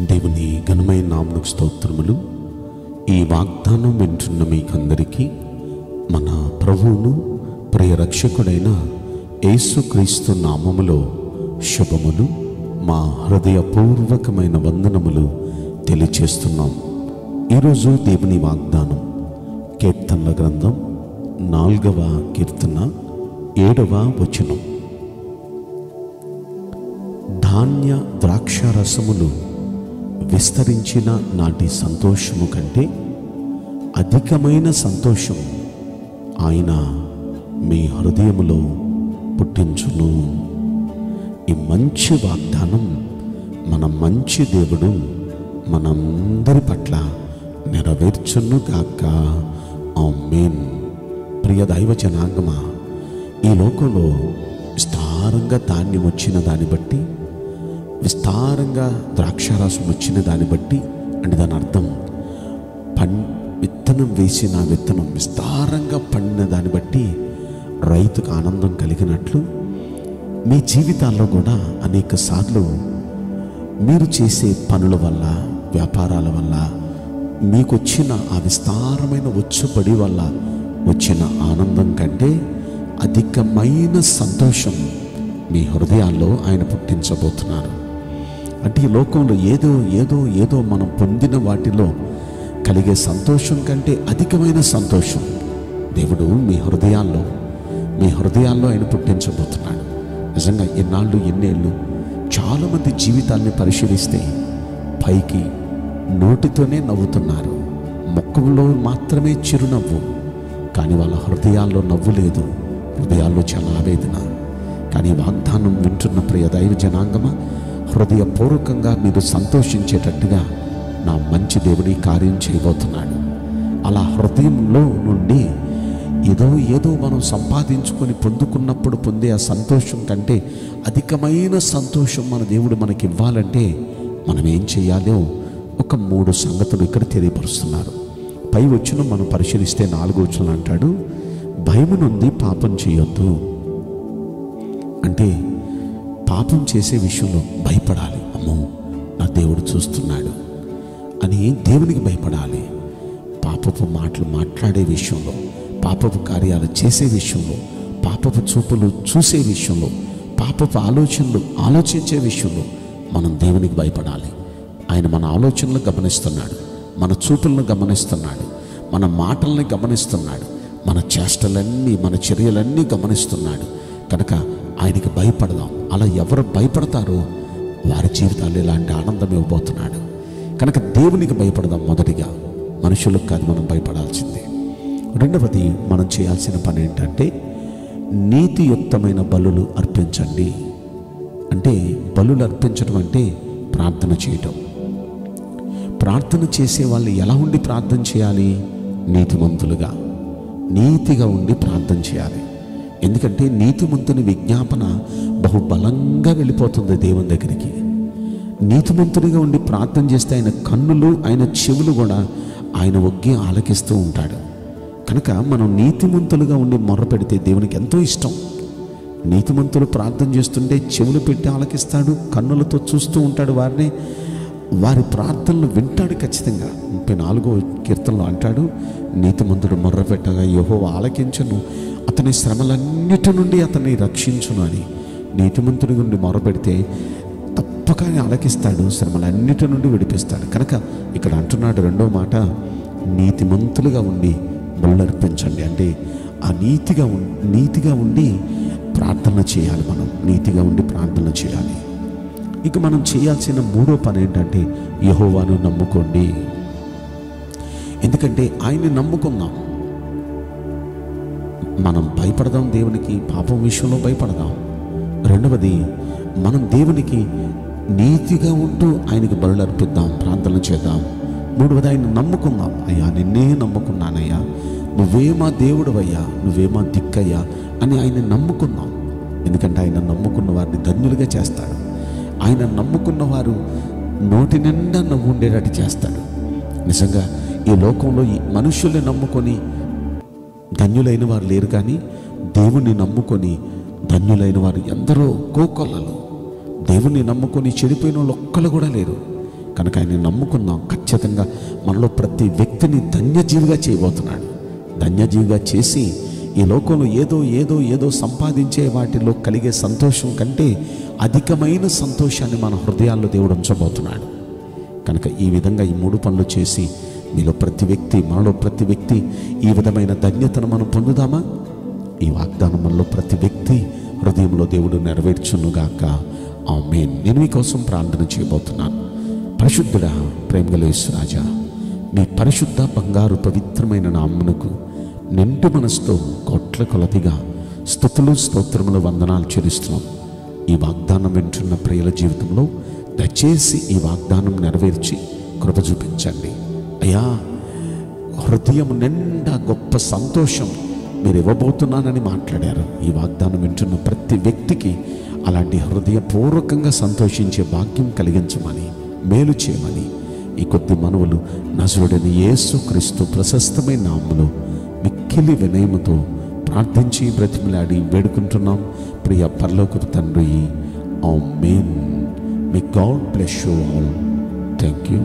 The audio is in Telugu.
దేవుని ఘనమైన నామమునకు స్తోత్రములు. ఈ వాగ్దానం వింటున్న మీకందరికీ మన ప్రభువును ప్రియ రక్షకుడైన యేసుక్రీస్తు నామములో శుభములు, మా హృదయపూర్వకమైన వందనములు తెలియచేస్తున్నాం. ఈరోజు దేవుని వాగ్దానం కీర్తనల గ్రంథం 4వ కీర్తన 7వ వచనం. ధాన్య ద్రాక్షారసములు విస్తరించిన నాటి సంతోషము కంటే అధికమైన సంతోషం ఆయన మీ హృదయములో పుట్టించును. ఈ మంచి వాగ్దానం మన మంచి దేవుడు మనందరి పట్ల నెరవేర్చును గాక. ఆమేన్. ప్రియ దైవ జనాంగమా, ఈ లోకంలో విస్తారంగా ధాన్యం వచ్చిన దాన్ని బట్టి, విస్తారంగా ద్రాక్షారసం వచ్చిన దాన్ని బట్టి, అంటే దాని అర్థం విత్తనం వేసిన విత్తనం విస్తారంగా పండిన దాన్ని బట్టి రైతుకు ఆనందం కలిగినట్లు మీ జీవితాల్లో కూడా అనేక సార్లు మీరు చేసే పనుల వల్ల, వ్యాపారాల వల్ల మీకు వచ్చిన ఆ విస్తారమైన వచ్చుబడి వల్ల వచ్చిన ఆనందం కంటే అధికమైన సంతోషం మీ హృదయాల్లో ఆయన పుట్టించబోతున్నారు. అంటే ఈ లోకంలో ఏదో మనం పొందిన వాటిలో కలిగే సంతోషం కంటే అధికమైన సంతోషం దేవుడు మీ హృదయాల్లో ఆయన పుట్టించబోతున్నాడు. నిజంగా ఎన్నేళ్ళు చాలామంది జీవితాన్ని పరిశీలిస్తే పైకి నోటితోనే నవ్వుతున్నారు, ముఖంలో మాత్రమే చిరునవ్వు, కానీ వాళ్ళ హృదయాల్లో నవ్వు లేదు, హృదయాల్లో చాలా ఆవేదన. కానీ వాగ్దానం వింటున్న ప్రియ దైవ జనాంగమా, హృదయపూర్వకంగా మీరు సంతోషించేటట్టుగా నా మంచి దేవుడి కార్యం చేయబోతున్నాడు. అలా హృదయంలో నుండి ఏదో మనం సంపాదించుకొని పొందుకున్నప్పుడు పొందే ఆ సంతోషం కంటే అధికమైన సంతోషం మన దేవుడు మనకి ఇవ్వాలంటే మనం ఏం చేయాలో ఒక 3 సంగతులు ఇక్కడ తెలియపరుస్తున్నారు. పై వచనం మనం పరిశీలిస్తే 4వ వచనం అంటాడు, భయము నుండి పాపం చేయొద్దు. అంటే పాపం చేసే విషయంలో భయపడాలి. అమ్మో, నా దేవుడు చూస్తున్నాడు అని దేవునికి భయపడాలి. పాపపు మాటలు మాట్లాడే విషయంలో, పాపపు కార్యాలు చేసే విషయంలో, పాపపు చూపులు చూసే విషయంలో, పాపపు ఆలోచనలు ఆలోచించే విషయంలో మనం దేవునికి భయపడాలి. ఆయన మన ఆలోచనలు గమనిస్తున్నాడు, మన చూపులను గమనిస్తున్నాడు, మన మాటల్ని గమనిస్తున్నాడు, మన చేష్టలన్నీ, మన చర్యలన్నీ గమనిస్తున్నాడు. కనుక ఆయనకి భయపడదాం. అలా ఎవరు భయపడతారో వారి జీవితాల్లో ఇలాంటి ఆనందం ఇవ్వబోతున్నాడు. కనుక దేవునికి భయపడదాం. మొదటిగా మనుషులకు కాదు మనం భయపడాల్సిందే. రెండవది మనం చేయాల్సిన పని ఏంటంటే నీతియుక్తమైన బలులు అర్పించండి. అంటే బలులు అర్పించడం అంటే ప్రార్థన చేయటం. ప్రార్థన చేసే వాళ్ళు ఎలా ఉండి ప్రార్థన చేయాలి? నీతిమంతులుగా, నీతిగా ఉండి ప్రార్థన చేయాలి. ఎందుకంటే నీతిమంతుని విజ్ఞాపన బహుబలంగా వెళ్ళిపోతుంది దేవుని దగ్గరికి. నీతిమంతునిగా ఉండి ప్రార్థన చేస్తే ఆయన కన్నులు, ఆయన చెవులు కూడా ఆయన ఒగ్గి ఆలకిస్తూ ఉంటాడు. కనుక మనం నీతిమంతులుగా ఉండి మొర్ర పెడితే దేవునికి ఎంతో ఇష్టం. నీతిమంతులు ప్రార్థన చేస్తుంటే చెవులు పెట్టి ఆలకిస్తాడు, కన్నులతో చూస్తూ ఉంటాడు వారిని. వారి ప్రార్థనలు వింటాడు ఖచ్చితంగా. 34వ కీర్తనలో అంటాడు, నీతిమంతుడు మొర్ర పెట్టగా యెహోవా ఆలకించును, అతని శ్రమలన్నిటి నుండి అతన్ని రక్షించును అని. నీతిమంతుడి నుండి మొర్ర పెడితే తప్పక ఆలకిస్తాడు, శ్రమలన్నిటి నుండి విడిపిస్తాడు. కనుక ఇక్కడ అంటున్నాడు రెండో మాట, నీతిమంతులుగా ఉండి బలులు అర్పించండి. అంటే ఆ నీతిగా ఉండి ప్రార్థన చేయాలి. మనం నీతిగా ఉండి ప్రార్థన చేయాలి. ఇక మనం చేయాల్సిన 3వ పని ఏంటంటే యెహోవాను నమ్ముకోండి. ఎందుకంటే ఆయన్ని నమ్ముకుందాం. మనం భయపడదాం దేవునికి, పాపం విషయంలో భయపడదాం. రెండవది, మనం దేవునికి నీతిగా ఉంటూ ఆయనకి బలులు అర్పిద్దాం, ప్రార్థన చేద్దాం. మూడవది, ఆయన నమ్ముకుందాం. అయ్యా నిన్నే నమ్ముకున్నానయ్యా, నువ్వే మా దేవుడవయ్యా, నువ్వే మా దిక్కయ్యా అని ఆయన నమ్ముకుందాం. ఎందుకంటే ఆయన నమ్ముకున్న వారిని ధన్యులుగా చేస్తాడు. ఆయన నమ్ముకున్న వారు నోటి నిండా నవ్వు ఉండేటట్టు చేస్తాడు. నిజంగా ఈ లోకంలో ఈ మనుషుల్ని నమ్ముకొని ధన్యులైన వారు లేరు, కానీ దేవుణ్ణి నమ్ముకొని ధన్యులైన వారు ఎందరో కోకొల్లలు. దేవుణ్ణి నమ్ముకొని చెడిపోయిన వాళ్ళు ఒక్కళ్ళు కూడా లేరు. కనుక ఆయన నమ్ముకుందాం. ఖచ్చితంగా మనలో ప్రతి వ్యక్తిని ధన్యజీవిగా చేయబోతున్నాడు. ధన్యజీవిగా చేసి ఈ లోకంలో ఏదో ఏదో ఏదో సంపాదించే వాటిలో కలిగే సంతోషం కంటే అధికమైన సంతోషాన్ని మన హృదయాల్లో దేవుడు ఉంచబోతున్నాడు. కనుక ఈ విధంగా ఈ 3 పనులు చేసి మీలో ప్రతి వ్యక్తి, మనలో ప్రతి వ్యక్తి ఈ విధమైన ధన్యతను మనం పొందుదామా? ఈ వాగ్దానం మనలో ప్రతి వ్యక్తి హృదయంలో దేవుడు నెరవేర్చునుగాక. ఆమేన్. నేను మీకోసం ప్రార్థన చేయబోతున్నాను. పరిశుద్ధుడా, ప్రేమగల యేసు రాజా, మీ పరిశుద్ధ బంగారు పవిత్రమైన నామమునకు నిండు మనసుతో కోట్ల కొలదిగా స్తుతులు, స్తోత్రములు, వందనాలు చెల్లిస్తున్నాం. ఈ వాగ్దానం వింటున్న ప్రియుల జీవితంలో దయచేసి ఈ వాగ్దానం నెరవేర్చి కృప చూపించండి అయ్యా. హృదయం నిండా గొప్ప సంతోషం మీరు ఇవ్వబోతున్నానని మాట్లాడారు. ఈ వాగ్దానం వింటున్న ప్రతి వ్యక్తికి అలాంటి హృదయపూర్వకంగా సంతోషించే భాగ్యం కలిగించమని, మేలు చేయమని ఈ కొద్ది మనవులు నజరుడైన యేసుక్రీస్తు ప్రశస్తమైన నామములో మిక్కిలి వినయముతో ప్రార్థించి బ్రతిమలాడి వేడుకుంటున్నాం ప్రియ పరలోకపు తండ్రి. Amen. May God bless you all. Thank you.